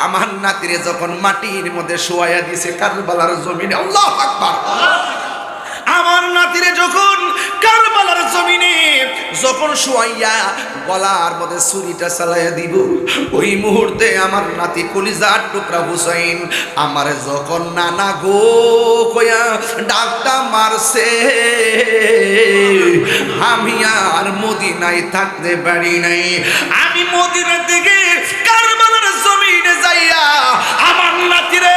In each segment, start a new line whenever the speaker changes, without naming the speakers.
আমার নাতিরে যখন মাটির মধ্যে শোয়াইয়া দিছে কারবালার জমিনে, আল্লাহু আকবার, আমার নাতিরে যখন কারবালার জমিনে যখন শোয়াইয়া গলার মধ্যে ছুরিটা চালাইয়া দিব, ওই মুহূর্তে আমার নাতি কলিজার টুকরা হুসাইন আমার যখন নানা গো কয়া ডাকটা মারছে, আমি আর মদিনায় থাকতে পারি নাই। আমি মদিনা থেকে কারবালার জমিনে যাইয়া আমার নাতিরে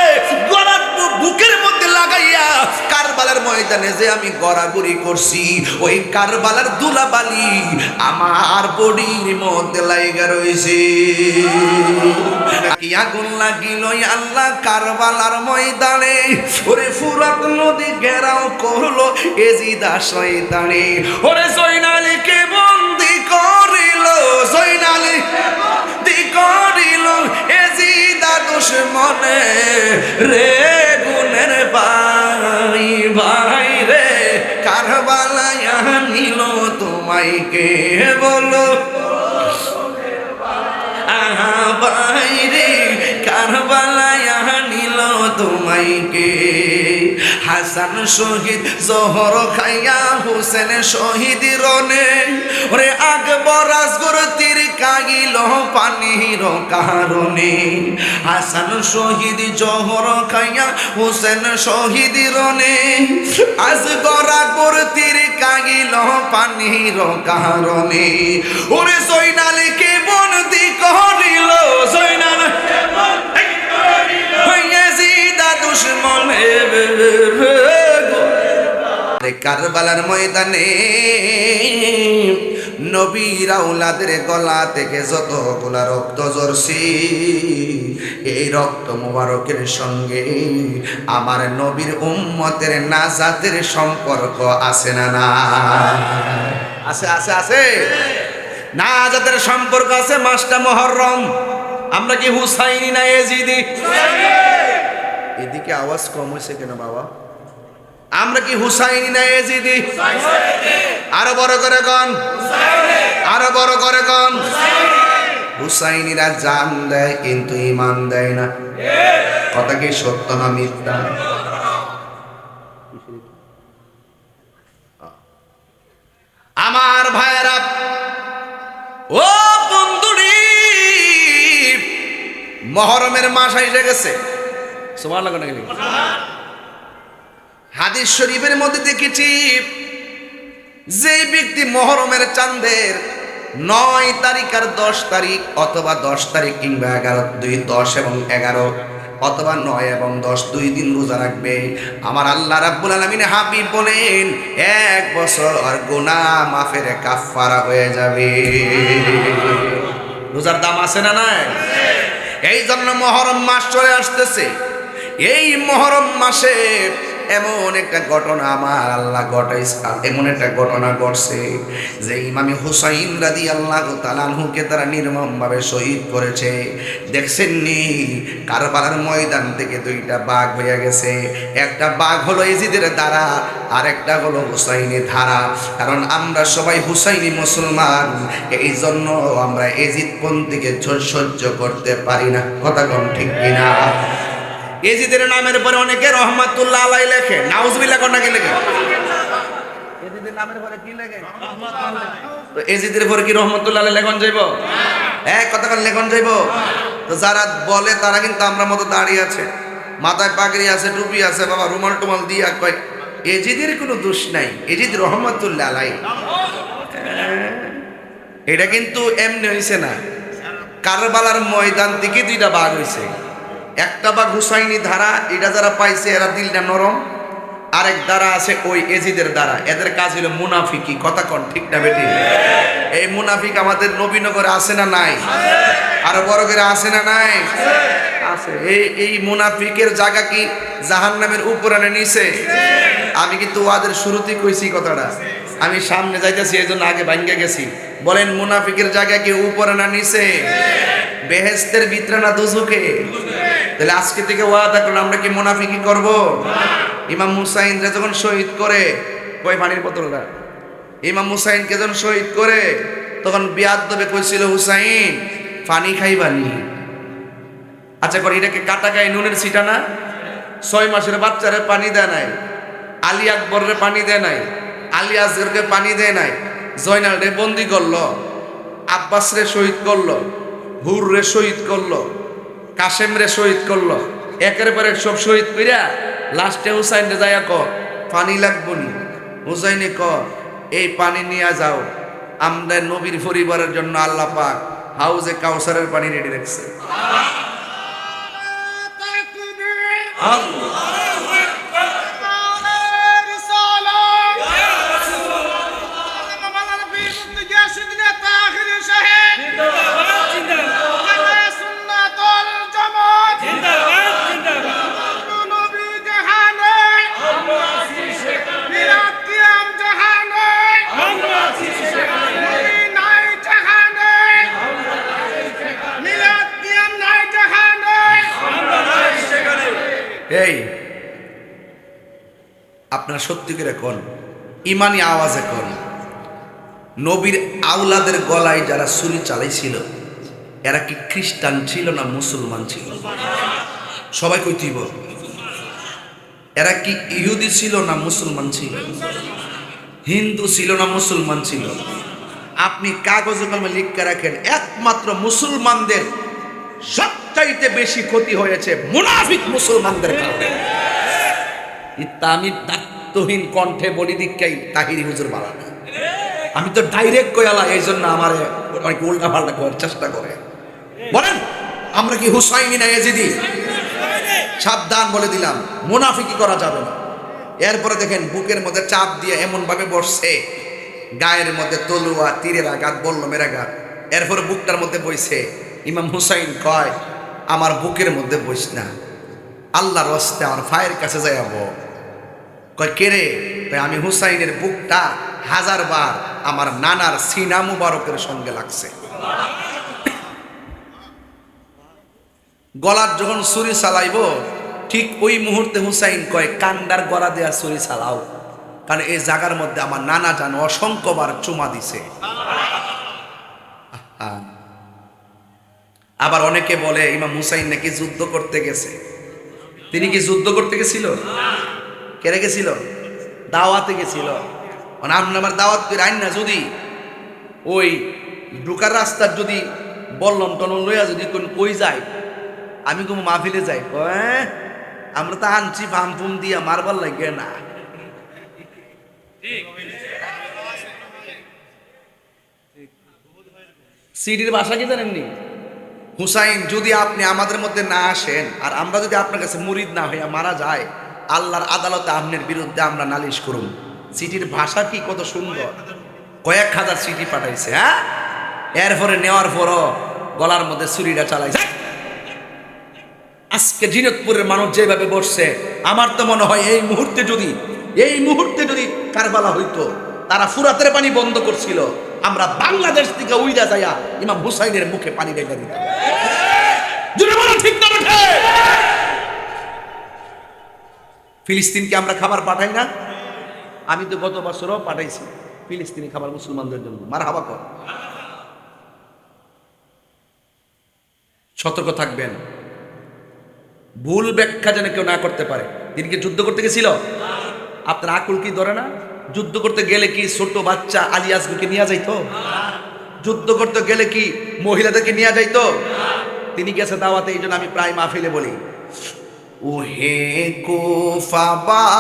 গলার বুকের মধ্যে লাগাইয়া কারবালার ময়দানে যে আমি গড়াগড়ি করছি, ওই কারবালার ধুলাবালি আমার বডির মধ্যে লাইগা রয়েছে। কি আগুন লাগিল আল্লাহ কারবালার ময়দানে, ওরে ফুরাত নদী ঘেরাও করলো এজিদা শয়তানে, ওরে জয়নালীকে বন্দি করিল, জয়নালীকে বন্দি করিল এজিদা দুশমনে রে, গুনের ভাই ভাই রে, কারবালায় নিল তোমায় কে বলো, আহা ভাই রে, কারবালায় নিল তোমায় কে। হাসান শহীদ জহর খাইয়া হোসেন শহীদ রনে, ওরে আকবর আসগর তীর কাগিল পানির কারণে। হাসান শহীদ জহর খাইয়া হোসেন শহীদ রনে, আসগর আকবর তীর কাগিল পানির কারণে। ওরে জয়নালীকে বন্দি করিল, জয়নালীকে বন্দি করিল এজিদা দুশমনে। কারবালার ময়দানে নবীর আওলাদের গলা থেকে যতগুলা রক্ত ঝরছে, এই রক্ত মোবারকের সঙ্গে আমার নবীর উম্মতের নাজাতের সম্পর্ক আছে না? না আছে, আছে, আছে, নাজাতের সম্পর্ক আছে। মাসটা মুহররম, আমরা কি হুসাইনি না এজিদি? এদিকে আওয়াজ কম হয়েছে কেন বাবা? আমরা কি হুসাইনি না এজিদি? আরো বড় করে কন, আরো বড় করে কন। হুসাইনিরা জান দেয় কিন্তু ঈমান দেয় না, কথা কি সত্য না মিথ্যা? আমার ভাইয়েরা, ও বন্ধুরি, মুহররমের মাস এসে গেছে। সুবহানাল্লাহ। হাদিস শরীফের মধ্যে দেখেছি, যে ব্যক্তি মুহররমের চাঁদের 9 তারিখ আর 10 তারিখ অথবা 10 তারিখ কিংবা 10 এবং 11 অথবা 9 এবং 10 2 দিন রোজা রাখবে, আমার আল্লাহ রাব্বুল আলামিন হাবিব বলেন 1 বছর গুনাহ মাফের কাফারা হয়ে যাবে। রোজার দাম আছে না নাই? এই জন্য মুহররম মাস চলে আসতেছে। এই মুহররম মাসে এমন একটা ঘটনা আমার আল্লাহ ঘটাইছে, এমন একটা ঘটনা ঘটছে যে ইমাম হুসাইন রাদিয়াল্লাহু তাআলা আনহুকে তারা নির্মমভাবে শহীদ করেছে। দেখছেন নি, কারবালার ময়দান থেকে 2টা বাঘ হয়ে গেছে। একটা বাঘ হলো এজিদের দ্বারা, আর একটা হলো হুসাইনি ধারা। কারণ আমরা সবাই হুসাইনি মুসলমান, এই জন্য আমরা এজিদপন্থীকে সহ্য করতে পারি না। কথা কোন ঠিক কিনা? এজিদের নামের পরে অনেকে রহমাতুল্লাহ আলাইহি লেখে, নাউজুবিল্লাহ কোন নাকি লেখে? এজিদের নামের পরে কি লেখে? তো এজিদের পরে কি রহমাতুল্লাহ আলাইহি লেখন যাইব? হ্যাঁ, কথা কোন লেখন যাইব? তো যারা বলে তারা কিন্তু আমরা মতো দাঁড়িয়ে আছে, মাথায় পাগড়ি আছে, টুপি আছে, বাবা রুমাল টুমাল দিয়া কয় এজিদের কোনো দোষ নাই, এজিদ রহমাতুল্লাহ আলাইহি। এটা কিন্তু এমনি হইছে না, কারবালার ময়দান থেকে 2টা বাঘ হইছে। একটা বাঘ হুসাইনি ধারা, এটা যারা পাইছে এরা দিলটা নরম। আরেক দ্বারা আছে ওই এজিদের দ্বারা, এদের কাজ হলো মুনাফিকি। কথা কন ঠিক না বেটি? এই মুনাফিক আমাদের নবীনগরে আছে না নাই? আরো বড় করে আছে না নাই? আছে। এই মুনাফিকের জায়গা কি জাহান্নামের উপরে নিচে? আমি কিন্তু ওয়াদের শুরুতেই কইছি কথাটা, আমি সামনে যাইতেছি এই জন্য আগে ভাঙ্গে গেছি। বলেন মুনাফিকের জায়গা কি উপরে না নিচে? বেহেশতের ভিতরে না দোজখে? তাহলে আজকে থেকে ওয়াদা করলাম আমরা কি মুনাফিকি করব? ইমাম হুসাইনকে যখন শহীদ করে, কই পানির বোতলটা, ইমাম হুসাইনকে যখন শহীদ করে তখন বিয়াদবে কইছিল হুসাইন পানি খাইবানি। আচ্ছা করে এটাকে কাটা গায়ে নুনের ছিটা না? 6 মাসের বাচ্চারে পানি দেয় নাই, আলী আকবরের পানি দেয় নাই, আলী আসগরকে পানি দেয় নাই, জয়নাল রে বন্দি করলো, আব্বাস রে শহীদ করলো, হুর রে শহীদ করলো, কাশেম রে শহীদ করলো, একের পর এক সব শহীদ কইরা লাস্টে হুসাইন রে যাইয়া ক পানি লাগবো নি। হুসাইনে ক এই পানি নিয়ে যাও, আমাদের নবীর পরিবারের জন্য আল্লাহ পাক হাউজে কাউসারের পানি রেডি রাখছে। এই আপনার সত্যি করে কোন ইমানি আওয়াজে কোন নবীর আওলাদের গলায় যারা ছুরি চালাইছিল এরা কি খ্রিস্টান ছিল না মুসলমান ছিল? সবাই কইতিব এরা কি ইহুদি ছিল না মুসলমান ছিল? হিন্দু ছিল না মুসলমান ছিল? আপনি কাগজে কলমে লিখে রাখেন, একমাত্র মুসলমানদের সবচাইতে বেশি ক্ষতি হয়েছে মুনাফিক মুসলমানদের কারণে। আমি দায়িত্বহীন কণ্ঠে বলি দিকাই তাহিরি হুজুর বালানা, আমি তো ডাইরেক্ট কয়ালা, এই জন্য আমার অনেক উল্টা পাল্টা করার চেষ্টা করে। বলেন আমরা কি হুসাইনি না এজিদি? সাবধান বলে দিলাম, মুনাফিকি করা যাবে না। এরপরে দেখেন বুকের মধ্যে চাপ দিয়ে এমন ভাবে বসছে, গায়ের মধ্যে তলুয়া, তীরের আঘাত, বল্লমের আঘাত, এরপরে বুকটার মধ্যে বইছে। ইমাম হুসাইন কয় আমার বুকের মধ্যে বইস না, আল্লাহর রাস্তে আমার ফায়ের কাছে যাইব। কয় কেরে? আমি হুসাইনের বুকটা 1000 বার আমার নানার সিনা মুবারকের সঙ্গে লাগছে। গলার যখন ছুরি চালাইব ঠিক ওই মুহূর্তে হুসাইন কয় কান্ডার গলা দেয়া ছুরি চালাও, কারণ এই জায়গার মধ্যে আমার নানা জান অসংখ্যবার চুমা দিছে। আবার অনেকে বলে ইমাম হুসাইন নাকি যুদ্ধ করতে গেছে। তিনি কি যুদ্ধ করতে গেছিল? কেড়ে গেছিল? দাওয়াতে গেছিল। আমার দাওয়াত করে আইন না, যদি ওই ঢুকার রাস্তার যদি বললাম টনল লইয়া যদি কোন কই যায়, আমি কোনো মাহফিলে যাই, আমরা তো আনছি ফাম ফুম দিয়া মারবার লাগে না। সিডির ভাষা কি জানেননি? হুসাইন যদি আপনি আমাদের মধ্যে না আসেন আর আমরা যদি আপনার কাছে মুরিদ না হইয়া মারা যায়, আল্লাহর আদালতে আপনার বিরুদ্ধে আমরা নালিশ করুন। সিটির ভাষা কি কত সুন্দর, কয়েক হাজার সিটি পাঠাইছে। হ্যাঁ, এরপরে নেওয়ার পরও গলার মধ্যে ছুরিটা চালাইছে। আজকে জিনতপুরের মানুষ যেভাবে বসছে, আমার তো মনে হয় এই মুহূর্তে যদি কারবালা হইতো, তারা ফুরাতের পানি বন্ধ করছিল, আমরা বাংলাদেশ থেকে উইরা যাইয়া ইমাম হুসাইনের মুখে পানি রেখে দিতাম। ঠিক না? ফিলিস্তিনকে আমরা খাবার পাঠাই না? আমি তো গত বছরও পাঠাইছি ফিলিস্তিনি খাবার মুসলমানদের জন্য। মারহাবা কর। সতর্ক থাকবেন, ভুল ব্যাখ্যা যেন কেউ না করতে পারে। তিনি কি যুদ্ধ করতে গেছিল? আপনার আকুল কি ধরে না? যুদ্ধ করতে গেলে কি ছোট বাচ্চা আলী আসগরকে নিয়ে যাইতো? যুদ্ধ করতে গেলে কি মহিলাদেরকে নিয়ে যাইতো? তিনি গেছে দাওয়াতে। এই জন্য আমি প্রায় মাহফিলে বলি, ওহে কুফাবাসী,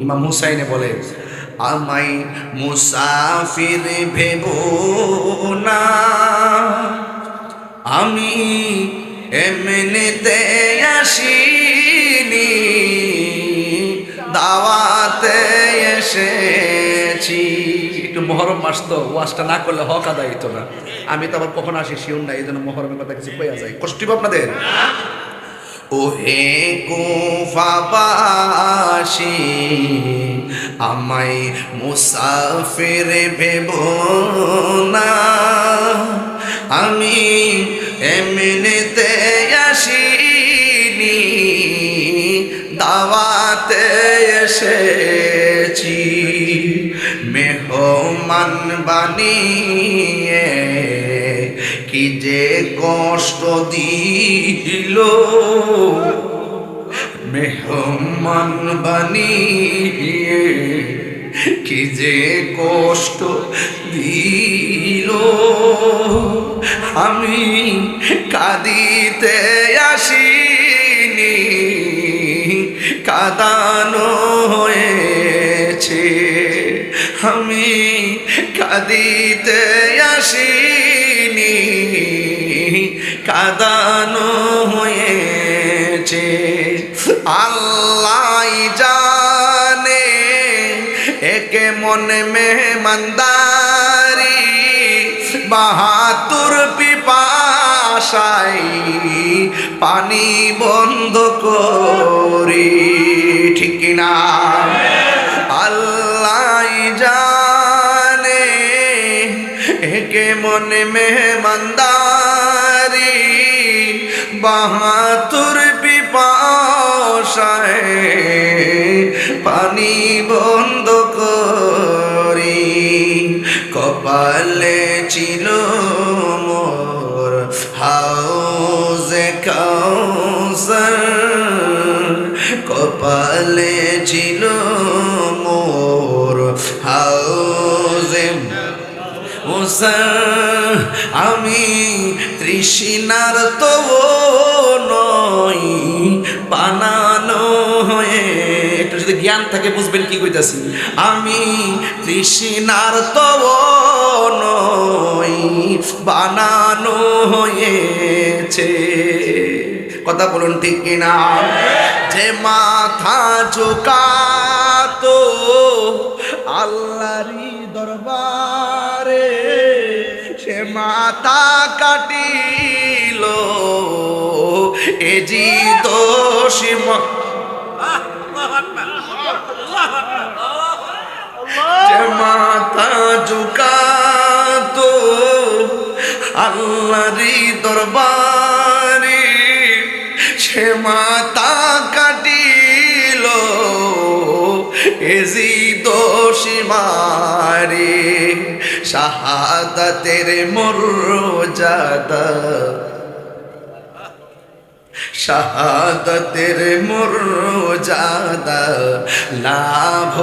ইমাম হুসাইনে বলে আমায় মুসাফির ভেবো না, আমি এমনিতে আসিনি, দাওয়াতে এসেছি। একটু মহরম মাস তো, ওয়াজটা না করলে হক আদায় হইতো না। আমি তো আবার কখন আসি শিউন না, এই জন্য মহরমের কথা কিছু কইয়া যায়। কষ্ট আপনাদের? ওহে কুফাবাসী, আমায় মুসাফির ভেবো না, আমি এমনিতে আসিনি, দাওয়াতে এসেছি। মেহমান বানিয়ে কি যে কষ্ট দিল মেহমান বানিয়ে, কি যে কষ্ট দিল। আমি কাঁদিতে আসিনি, কাঁদানো হয়েছে। আমি কাঁদিতে আসিনি, কাঁদানো হয়েছে। আল্লাহ জানে একে মনে মেহমানদারি, বাহাতুর পিপাসায় পানি বন্ধ করি, ঠিক না? আল্লাহ জানে একে মনে মেহমানদারি, বাহাতুর পিপাসায় পানি বন্ধ করি। কপালে ছিল মোর হাউজে কাউসার, কপালে ছিল মোর হাউজে কাউসার। আমি তৃষ্ণার তো নই, বানানো হয়ে, একটু যদি জ্ঞান থাকে বুঝবেন কি কইতাছি। আমি তৃষ্ণার তো নই, বানানো হয়েছে। কথা বলুন ঠিক কিনা? যে মাথা ঝুঁকাতো আল্লাহরই দরবারে, সে মাথা কাটিল এ জি দোষী। যে মাথা ঝুঁকাতো আল্লাহরই দরবারে, সে মাথা কাটিল এ জি দোষী মারে। শাহাদাতের মর্যাদা, শাহাদাতের মর্যাদা লাভ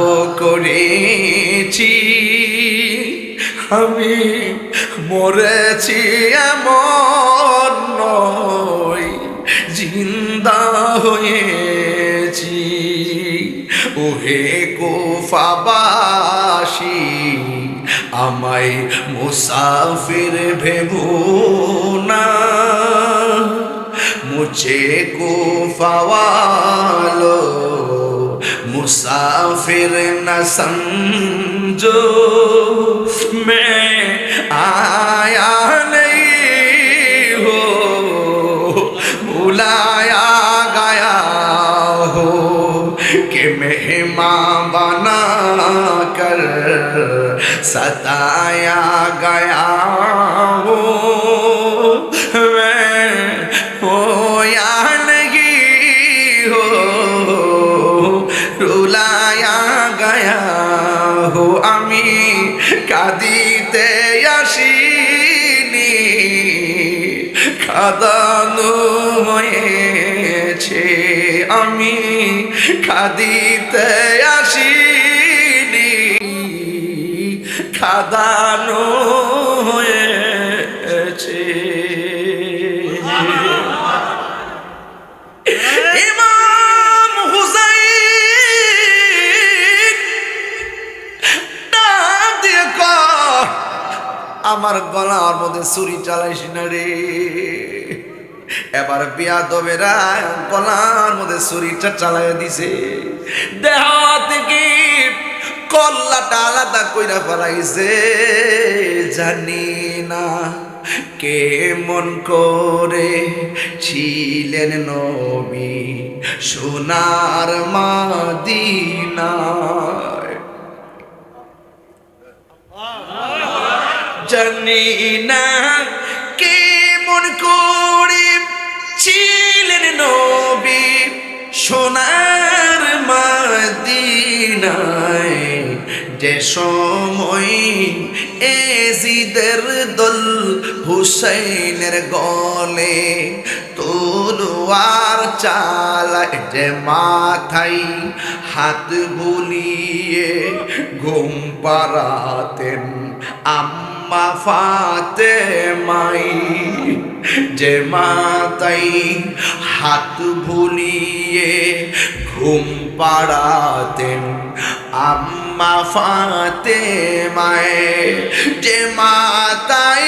করেছি। আমি মরেছি এমন নয়, জিন্দা হয়েছি। ওহে কুফাবাসী, আমায় মুসাফির ভেবো না, मुझे कुफा वालों मुसाफिर न समझो। मैं आया नहीं हो, बुलाया गया हो, कि मेहमान बना कर सताया गया हो। রুলায়া গায়া হো, আমি কাঁদিতে আসিনি, কাঁদানো হয়েছে। আমি কাঁদিতে আসিনি, কাঁদানো হয়েছে। আমার গলার মধ্যে ছুরি চালাইস না রে। এবার বিয়াদবেরা গলার মধ্যে ছুরিটা চালাই দিছে, দেহ থেকে কল্লাটা আলাদা কইরা ফেলাইছে। জানি না কেমন করে ছিলেন নবী সোনার মদিনায়, জানি না কেমন করে ছিলেন নবী সোনার মদিনায়। যে সময় এজিদের দল হুসাইনের গলে তলোয়ার চালায় যে মাথায় হাত বুলিয়ে ঘুম পাড়াতেন আম্মা ফাতেমাই, যে মাতাই হাত ভুলিয়ে ঘুম পাড়াতেন আম্মা ফাতেমায়, যে মাতাই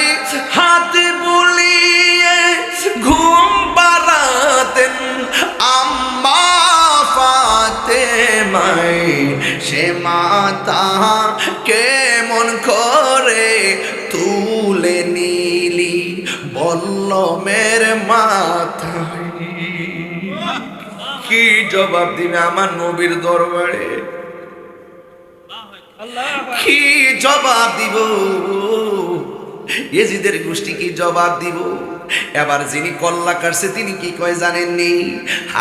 হাত বুলিয়ে ঘুম পাড়াতেন আম্মা ফাতেমায়, সে মাতা কেমন করে তুলে নিলি বল্লমের মাথায়। কি জবাব দিবে আমার নবীর দরবারে? কি জবাব দিব? এজিদের গোষ্ঠী কি জবাব দিব? এবার যিনি কল্লা কাটছে তিনি কি কয় জানেননি?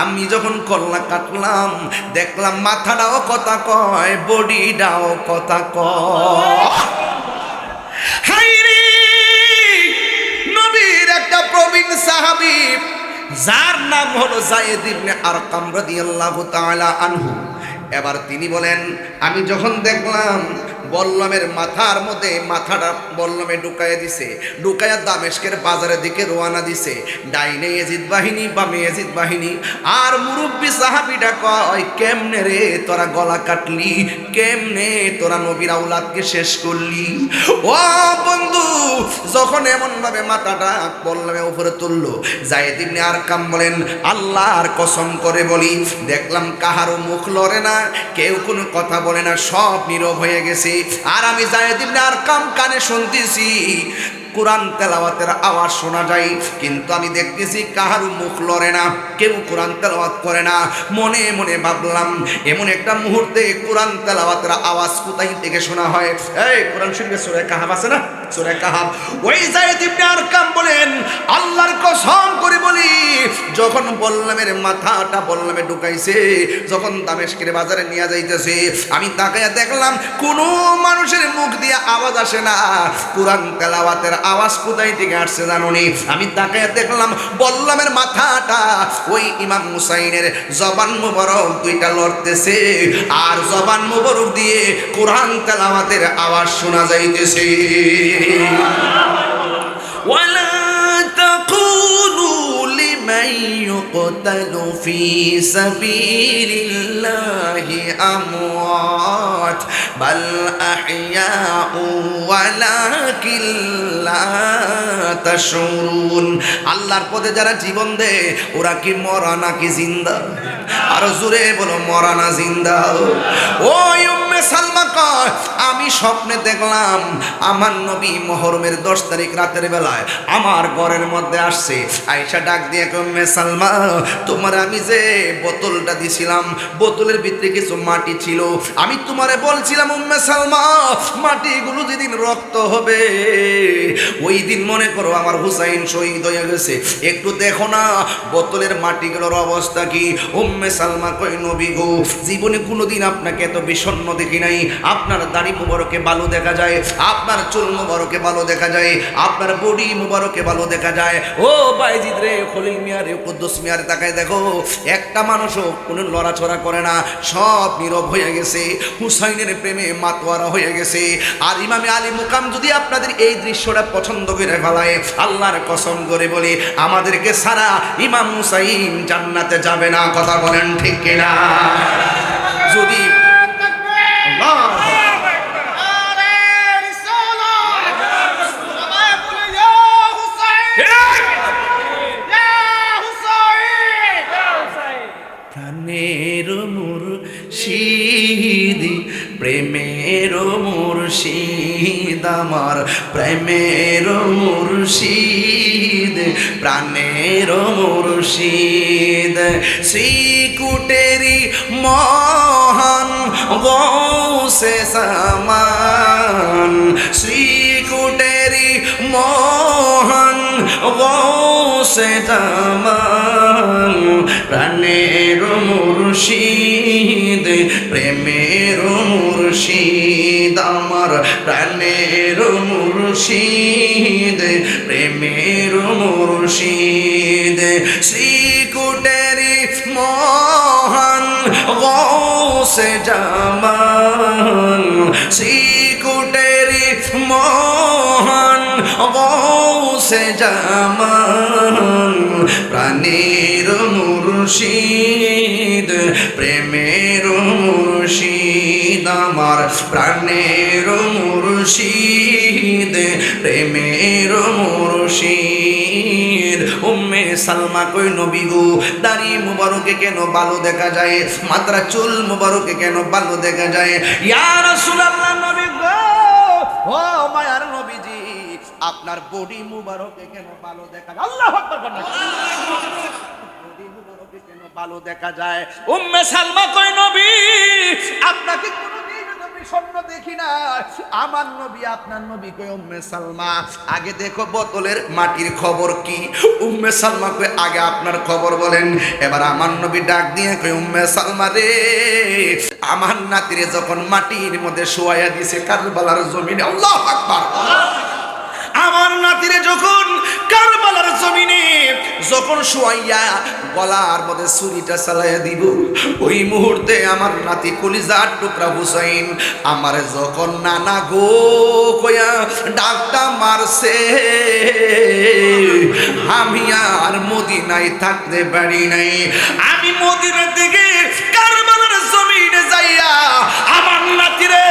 আমি যখন কল্লা কাটলাম দেখলাম মাথাটাও কথা কয়, বডিটাও কথা কয়। হায়রে, নবীর একটা প্রবীণ সাহাবী যার নাম হলো যায়েদ ইবনে আরকাম রাদিয়াল্লাহু তাআলা আনহু। এবার তিনি বলেন, আমি যখন দেখলাম বল্লমের মাথার মধ্যে মাথাটা বল্লমে ঢুকাইয়া দিছে, ঢুকাইয়া দামেস্কের বাজারের দিকে রওনা দিছে, ডাইনে এজিদ বাহিনী বামে এজিদ বাহিনী। আর মুরব্বী সাহাবীটা কয়, কেমনে রে তোরা গলা কাটলি, কেমনে তোরা নবীর আওলাদকে শেষ করলি? ও বন্ধু, যখন এমন ভাবে মাথাটা বল্লমে উপরে তুললো, যায়েদ ইবনে আরকাম বলেন, আল্লাহর কসম করে বলি দেখলাম কাহারও মুখ লড়ে না, কেউ কোনো কথা বলে না, সব নীরব হয়ে গেছে। আর আমি যায়েদ ইবনে আরকাম কানে শুনতেছি কোরআন তেলাওয়াতের আওয়াজ শোনা যায়, কিন্তু আমি দেখতেছি কাহারও মুখ লড়ে না, কেউ কোরআন তেলাওয়াত করে না। মনে মনে ভাবলাম এমন একটা মুহূর্তে কোরআন তেলাওয়াতের আওয়াজ কোথায় থেকে শোনা হয়? এই কোরআন শরীফে সূরা কাহাফ আছে না, সূরা কাহাফ। ওই যায়েদ ইবনে আরকাম বলেন, আল্লাহর কসম করে বলি যখন বল্লমের মাথাটা বল্লমে ঢুকাইছে, যখন দামেস্কের বাজারে নিয়ে যাইতেছে, আমি তাকায়া দেখলাম কোনো মানুষের মুখ দিয়ে আওয়াজ আসে না, কোরআন তেলাওয়াতের আওয়াজ কোথায় থেকে আসছে জানোনি? আমি তাকায়া দেখলাম বল্লমের মাথাটা ওই ইমাম হুসাইনের জবান মুবারক দুইটা লড়তেছে, আর জবান মুবারক দিয়ে কোরআন তেলাওয়াতের আওয়াজ শোনা যাইতেছে। ওয়ালা তাকুলু লিমান ইউকতালু ফি সাবিলিল্লাহি আমওয়াত বাল আহইয়াউ ওয়ালাকিন লা তাশউরুন। আল্লাহর পথে যারা জীবন দেয় ওরা কি মরা নাকি জিন্দা? আর জোরে বলো, মরা না জিন্দা? ওই উম্মে সালমা কয়, আমি স্বপ্নে দেখলাম আমার নবী মুহররমের 10 তারিখ রাতের বেলায় আমার ঘরের মধ্যে আসছে। আয়েশা ডাক দিয়ে কয়, উম্মে সালমা তোমার আমি যে বোতলটা দিছিলাম, বোতলের ভিতরে কিছু মাটি ছিল, আমি তোমারে বলছিলাম উম্মে সালমা মাটিগুলো যেদিন রক্ত হবে ওই দিন মনে করো আমার হুসাইন শহীদ হয়ে গেছে, একটু দেখো না বোতলের মাটিগুলোর অবস্থা কি। উম্মে সালমা কয়, নবী গো জীবনে কোনোদিন আপনাকে এত বিষণ্ণ দেখি নাই, আপনার দাড়ি মুবারকে ভালো দেখা যায়, আপনার চুল মুবারকে ভালো দেখা যায়, আপনার বডি মুবারকে ভালো দেখা যায়। ও বাইজিদ রে, খলিল মিয়া রে, কুদ্দুস মিয়া রে, তাকায় দেখো একটা মানুষও কোনো লড়াচড়া করে না, সব নীরব হয়ে গেছে, হুসাইনের প্রেমে মাতোয়ারা হয়ে গেছে। আর ইমামে আলী মুকাম যদি আপনাদের এই দৃশ্যটা পছন্দ করে ফেলায়, আল্লাহর কসম করে বলি আমাদেরকে সারা ইমাম হুসাইন জান্নাতে যাবে না। কথা বলেন ঠিক কিনা? যদি প্রাণের মুর্শিদ, প্রেমের মুর্শিদ, আমার প্রেমের মুর্শিদ, প্রাণের মুর্শিদ, শ্রীকুটেরি মহান গৌসে সামান, শ্রীকুটেরি মহান গৌসে সামান, প্রাণের মুর্শিদ, প্রেমের মুর্শিদ আমার প্রাণের মুর্শিদ প্রেমের মুর্শিদ শ্রীকুটেরি মহান গৌসে জামান শ্রীকুটেরি মহান গৌসে জামান প্রাণের মুর্শিদ প্রেমের মুর্শিদ আমার প্রাণের মুর্শিদ প্রেমের মুর্শিদ উম্মে সালমা কই নবী গো দাড়ি মুবারকে কেন ভালো দেখা যায় মাত্রা চুল মুবারকে কেন ভালো দেখা যায় ইয়া রাসূলুল্লাহ নবী গো ও মায়ার নবীজি আপনার বডি মুবারকে কেন ভালো দেখা যায় আল্লাহু আকবার বলেন বডি মুবারকে কেন ভালো দেখা যায় উম্মে সালমা কই নবী আপনাকে কোনদিন নবী স্বপ্ন দেখি না আমার নবী আপনার নবী কই উম্মে সালমা আগে দেখো বোতলের মাটির খবর কি উম্মে সালমা কই আগে আপনার খবর বলেন এবার আমার নবী ডাক দিয়ে কই উম্মে সালমা রে আমার নাতিরে যখন মাটির মধ্যে শোয়ায়া দিয়েছে কারবালার জমিনে আল্লাহু আকবার আমার নাতিরে যখন কারবালার জমিনে যখন শোয়াইয়া গলার মধ্যে ছুরিটা চালাইয়া দিব ওই মুহূর্তে আমার নাতি কলিজার টুকরা হুসাইন আমারে যখন নানা গো কয়া ডাকটা মারছে আমি আর মদিনায় থাকতে পারি নাই আমি মদিনা থেকে কারবালার জমিনে যাইয়া আমার নাতিরে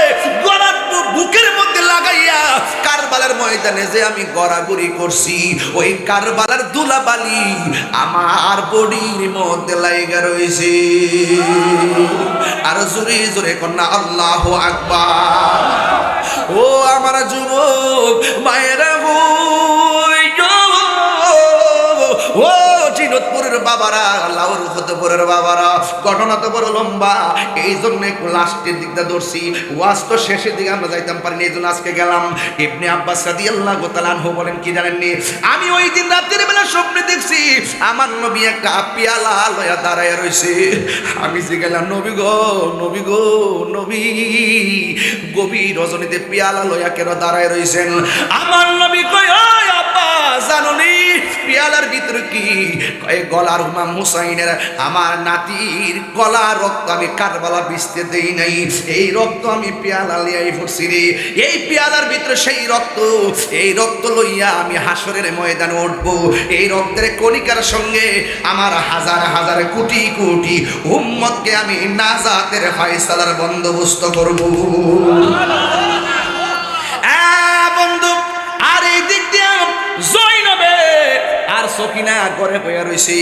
গলার বুকের মধ্যে লাগাইয়া কারবালার ময়দানে যে আমি গড়াগড়ি করছি ওই কারবালার ধুলাবালি আমার বডির মধ্যে লাইগা রয়েছে আর জোরে জোরে কন্যা আল্লাহু আকবার ও আমার যুবক মায়েরা ও জিনতপুরের বাবারা লাউর ফতেপুরের বাবারা ঘটনা তো বড় লম্বা এই জন্য একটু লাস্টের দিকটা ধরছি ওয়াজ তো শেষের দিকে আমরা যাইতাম পারিনি এই জন্য আজকে গেলাম ইবনে আব্বাস রাদিয়াল্লাহু তাআলা আনহু বলেন কি জানেননি আমি ওই দিন রাতের বেলা স্বপ্নে দেখছি আমার নবী একটা পেয়ালা লয়া দাঁড়ায় রইছে আমি জিজ্ঞাসা নবী গো নবী গো নবী গভীর রজনীতে পেয়ালা লয়া কেন দাঁড়ায় রইছেন আমার নবী কয় ওই আব্বা জানুনি পেয়ালার ভিতরে কি কয় গলার ইমাম হুসাইনের আমার নাতির গলার রক্ত আমি কারবালা বিছতে দেই নাই এই রক্ত আমি পেয়ালা লিয়াই ফুটছি রে এই পেয়ালার ভিতরে সেই রক্ত এই রক্ত লইয়া আমি হাসরের ময়দানে উঠব এই রক্তের কণিকার সঙ্গে আমার হাজার হাজার কোটি কোটি উম্মতকে আমি নাজাতের ফয়সালার বন্দোবস্ত করব বন্ধু আর এই দিক দিয়ে জয়নবে আর সকিনা ঘরে বইয়া রইছে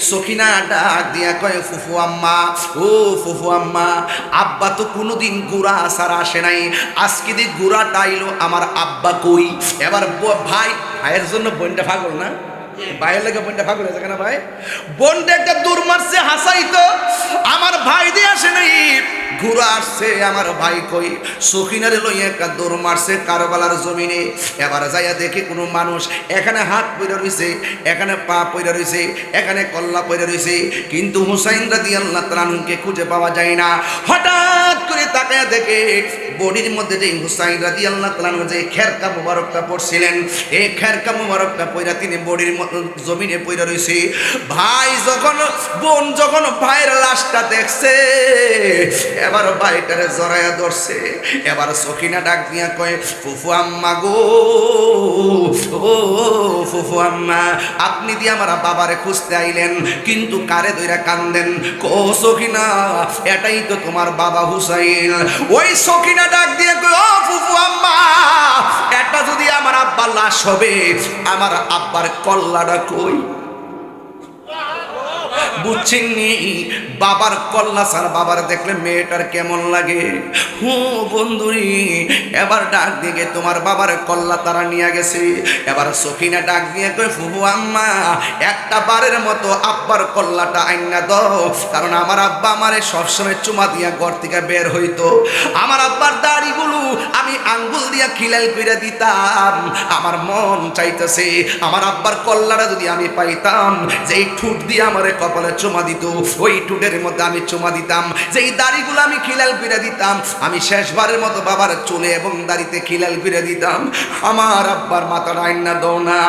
সকিনা ডাক দিয়া কয় ফুফু আম্মা ও ফুফু আম্মা আব্বা তো কোনোদিন গুড়া আসার আসে নাই আজকে দি গুড়া টাইলো আমার আব্বা কই এবার ভাই ভাইয়ের জন্য বোনটা পাগল না ভাইয়ের লাগে বোনটা পাগল হয়েছে কেন ভাই বোনটা একটা দূর মারছে হাসাইতো আমার ভাই দিয়ে আসে নাই ঘুরা আসছে আমার ভাই কই সখিনারে লইয়া একটা দৌড় মারছে কারবালার জমিনে এবার যাইয়া দেখে কোনো মানুষ এখানে হাত পইরা রইছে এখানে পা পইরা রইছে এখানে কল্লা পইরা রইছে কিন্তু হুসাইন রাদিয়াল্লাহু তাআলা আনহুকে খুঁজে পাওয়া যায় না হঠাৎ করে তাকায়া দেখে বডির মধ্যে যে হুসাইন রাদিয়াল্লাহু তাআলা আনহু যে খেরকা মুবারকটা পড়ছিলেন এই খেরকা মুবারকটা পইরা তিনি বডির জমিনে পইরা রইছে ভাই যখন বোন যখন ভাইয়ের লাশটা দেখছে এবার ভাইটারে জড়াইয়া ধরছে এবার সখিনা ডাক দিয়া কয় ফুফু আম্মা গো ও ফুফু আম্মা আপনি দিয়ে আমার বাবারে খুঁজতে আইলেন কিন্তু কারে ধইরা কান্দেন কো সখিনা এটাই তো তোমার বাবা হুসাইন ওই সখিনা ডাক দিয়ে কয় ও ফুফু আম্মা এটা যদি আমার আব্বার লাশ হবে আমার আব্বার কল্লাটা কই বুঝছেননি বাবার কল্লা সার বাবার দেখলে মেয়েটার কেমন লাগে হু বন্ধুরি এবার ডাক দিয়ে তোমার বাবার কল্লা তারা নিয়ে গেছে এবার সখিনা ডাক দিয়ে কই ফুফু আম্মা একটা বারের মতো আব্বার কল্লাটা আইনা দাও কারণ আমার আব্বা আমারে সবসময় চুমা দিয়া ঘর থেকে বের হইতো আমার আব্বার দাড়িগুলো আমি আঙ্গুল দিয়া খিলাল কইরা দিতাম আমার মন চাইতেছে আমার আব্বার কল্লাটা যদি আমি পাইতাম যেই ঠুট দিয়ে আমারে কপালে আমাদের চুমা দিত, ওই টুটের মধ্যে আমি চুমা দিতাম, যেই দাড়িগুলো আমি খিলাল ফিরে দিতাম, আমি শেষবারের মতো বাবার চুলে এবং দাড়িতে খিলাল ফিরে দিতাম। আমার আব্বার মাথাটা আইনা দাও না,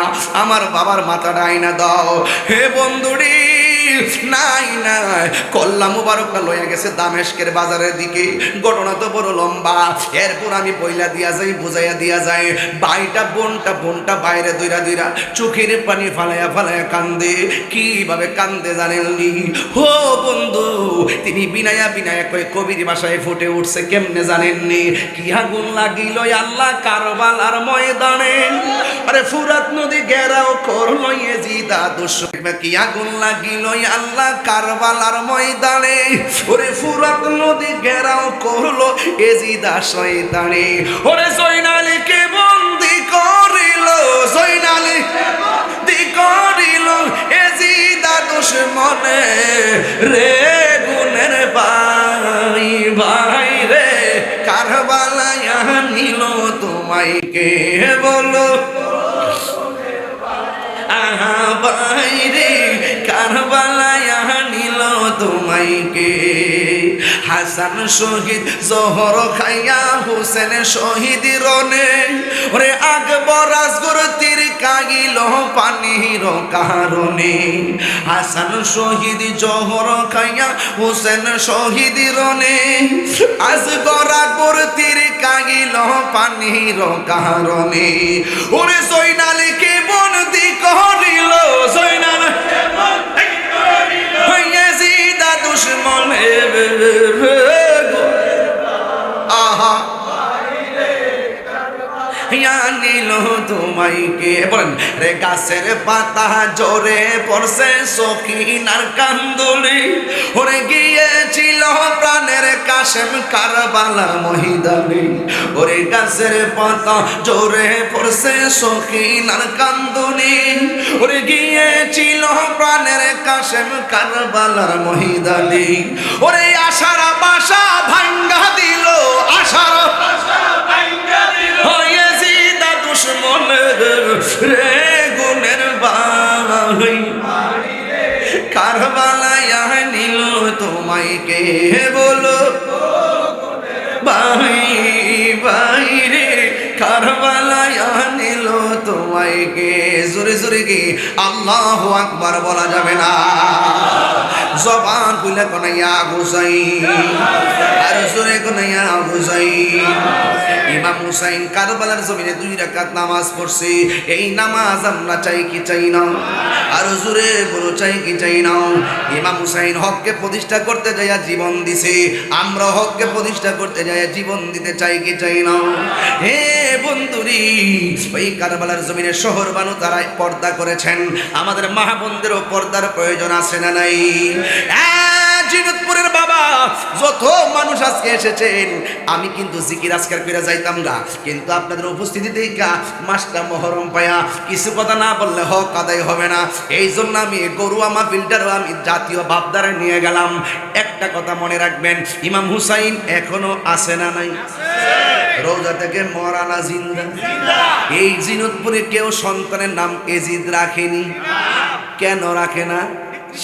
আমার বাবার মাথাটা আইনা দাও। হে বন্ধুরি, নাই নাই, কল্লা মুবারকটা লইয়া গেছে দামেস্কের বাজারের দিকে। ঘটনা তো বড় লম্বা, এরপর আমি বইলা দিয়া যাই, বুঝাইয়া দিয়া যাই। ভাইটা বোনটা বাইরে দইরা চোখের পানি ফালাইয়া ফালাইয়া কান্দে। কিভাবে কান্দে জানেননি? হো বন্ধু, তিনি বিনায়া কই কবির ভাষায় ফুটে উঠছে কেমনে জানেননি? কি আগুন লাগিল আল্লাহ কারবালার ময়দানে, আরে ফুরাত নদী ঘেরাও করলো ইয়েজিদা দুশমন। কি আগুন লাগিল আল্লাহ কারবালার ময়দানে, ওরে ফুরাত নদী ঘেরাও করলো এজিদা শয়তানে। ওরে জয়নালীকে বন্দি করিল, জয়নালীকে বন্দি করিল এজিদা দুশমনে রে। গুনের ভাই ভাই রে, কারবালায় নিল তোমায় কে বলো? আহা ভাই রে, কারবালায় নিল তোমায় কে? হাসান শহীদ জহর খাইয়া হোসেন শহীদ রনে, ওরে আকবর আসগর তীর কাগিল পানির কারণে। হাসান শহীদ জহর খাইয়া হোসেন শহীদ রনে, আসগর আকবর তীর কাগিল পানির কারণে। ওরে জয়নালীকে বন্দি করিল, জয়নালীকে বন্দি করিল ইয়াজিদা দুশমনে। আহা নিল তোমায় কে বলেন রে? গাছের পাতা জোরে পড়ছে সখিনার কান্দুলি, ওরে গিয়েছিল প্রাণের কাশেম কারবালা ময়দানে। ওরে গাছের পাতা জোরে পড়ছে সখিনার কান্দুলি, ওরে গিয়েছিল প্রাণের কাশেম কারবালার ময়দানে। ওরে আশার বাসা ভাঙ্গা দিল, আশার বাসা ভাঙ্গা দিল দুশমনের রে। গুনের ভাই কারবালায় নিল তোমায় কে বলো? ভাই ভাই রে, কারবালায় নিল তোমায় কে? জোরে জোরে কি আল্লাহু আকবার বলা যাবে না? জবান খুলে কোনাইয়া হুসাইন, আর জোরে কোনাইয়া হুসাইন। ইমাম হুসাইন কারবালার জমিনে 2 রাকাত নামাজ পড়ছে। এই নামাজ আমরা চাই কি চাই না? আর জোরে বলো চাই কি চাই না? ইমাম হুসাইন হককে প্রতিষ্ঠা করতে যাইয়া জীবন দিছে, আমরা হককে প্রতিষ্ঠা করতে যাইয়া জীবন দিতে চাই কি চাই না? হে বন্ধুরি, ওই কারবালার জমিনে শহর বানু তারা পর্দা করেছেন, আমাদের মা বোনদেরও পর্দার প্রয়োজন আছে না নাই? জিনতপুরের বাবা যত মানুষ আজকে এসেছেন, আমি কিন্তু জিকির আজকার করে যাইতাম গা, কিন্তু আপনাদের উপস্থিতি দেখা মাসটা মহরম পায়া কিছু কথা না বললে হক আদায় হবে না। এই জন্য আমি গরুয়া মাহফিলটারও আমি জাতীয় ভাবধারা নিয়ে গেলাম। একটা কথা মনে রাখবেন, ইমাম হুসাইন এখনো আছে না নাই? রোজা থেকে মরানা জিন্দা। এই জিনতপুরে কেউ সন্তানের নাম এজিদ রাখেনি। কেন রাখে না?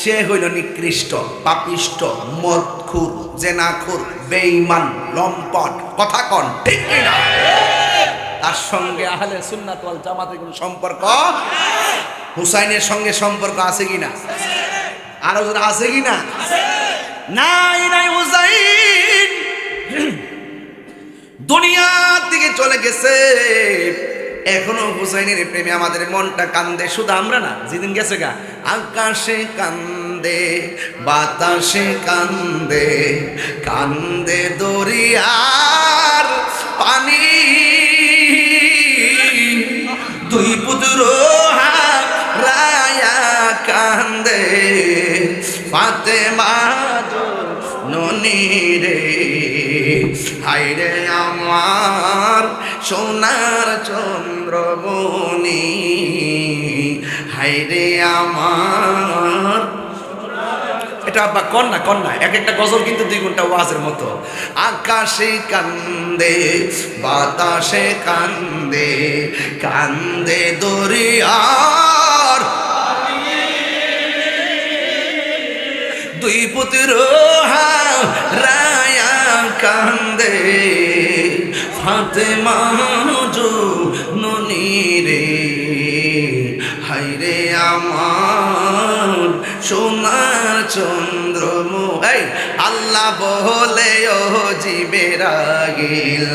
সে হইল নিকৃষ্ট, পাপিষ্ট, মদখুর, জেনাখুর, বেঈমান, লম্পট। কথা কন ঠিক কিনা? তার সঙ্গে আহলে সুন্নাত ওয়াল জামাতের কোনো সম্পর্ক? হুসাইনের সঙ্গে সম্পর্ক আছে কিনা? আরো যারা আছে কিনা? নাই নাই, হুসাইন দুনিয়া থেকে চলে গেছে। এখনো হুসাইনের প্রেমে আমাদের মনটা কান্দে। শুধু আমরা না, যেদিন গেছে গা, আকাশে কান্দে, বাতাসে কান্দে, কান্দে দরিয়ার পানি, 2 পুত্র হারায়া কান্দে ফাতেমা ননি রে। হায়রে আমার সোনার চন্দ্রমণি, হায়রে আমার। এটা আব্বা কন্যা কন্যা, এক একটা গজল কিন্তু 2 ঘন্টা ওয়াজের মতো। আকাশে কান্দে, বাতাসে কান্দে, কান্দে দরিয়ার দুই পুত্র হারায়া কান্দে ফাতেমা জননী রে, হায়রে আমার সোনার চন্দ্রমুখী। আল্লাহ বলে ও জিবরাইল,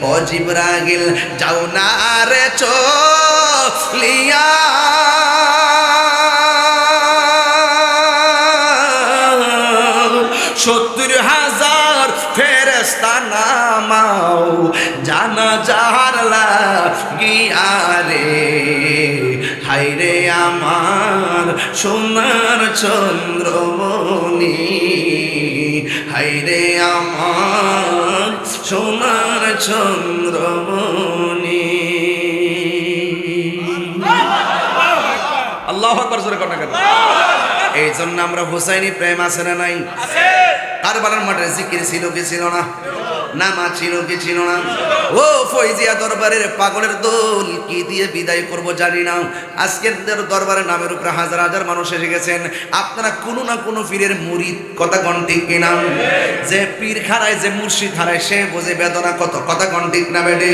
ও জিবরাইল যাও না রে চলিয়া, 70,000 ফেরেশতা নামাও জানাজার লাগিয়া রে, হায়রে আমার সোনার চন্দ্রমণি, হায়রে আমার সোনার চন্দ্রমণি। আল্লাহু আকবার জোরে কথা কেন? এই জন্য আমরা হুসাইনি প্রেম আছে না নাই? কারবালার মাঠে জিকির ছিল কি ছিল না? নামাজ ছিল কি ছিল না? ও ফয়জিয়া দরবারের পাগলের দল কি দিয়ে বিদায় করব জানি না। আজকের দরবারের নামের উপরে হাজার হাজার মানুষ এসে গেছেন। আপনারা কোনো না কোনো পীরের মুরিদ, কথা কোন ঠিক কিনা? যে পীর খারায়, যে মুর্শিদ হারায় সে বোঝে বেদনা কত, কথা কোন ঠিক না বেডে?